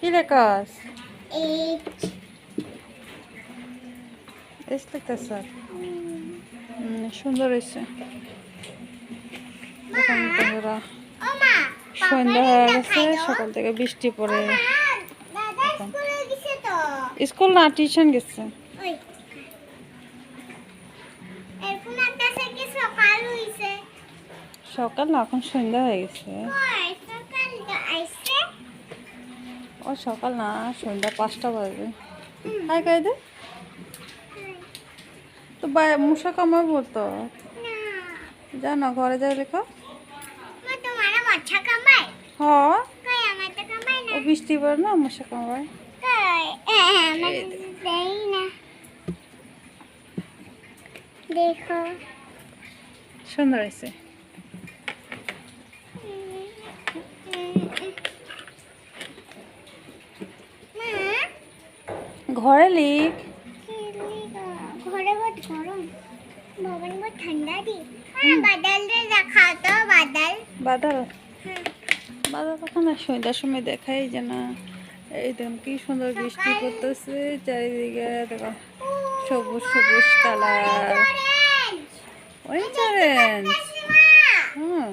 কি লেখাস? H. S লিখতেছ? সুন্দর হয়েছে। দেখুন বন্ধুরা, Oma, সন্ধ্যা হয়ে গেছে, সকাল থেকে বৃষ্টি পড়ে। দাদা স্কুলে গেছে তো। স্কুল না, টিউশন গেছে। ওই এখন একটা থেকে সকাল হইছে। সকাল না, এখন সন্ধ্যা হয়ে গেছে। কই সকাল তো আইছে। ও সকাল না, সন্ধ্যা 5টা বাজে। হাই কায়দে তো মশা কামাবো তো। না জানো, ঘরে যাই লেখো। মা তোমার মচ্ছা কামাই। হ, কই আমার তো কামাই না। ও বৃষ্টি পড়ে না, মশা কামায়। কই আমার দেই না। দেখো সুন্দর হয়েছে। ঘরে লিখ। ঘরে বহুত গরম, ভবন বহুত ঠান্ডা দি। বাদল রে দেখাও তো বাদল। বাদল, বাদল তখন না সন্ধ্যার সময় দেখাই যে না। এই দেখুন কি সুন্দর বৃষ্টি পড়তেছে চারিদিকে। দেখো সবুজ সবুজ কালার, অরেঞ্জ অরেঞ্জ। হুম।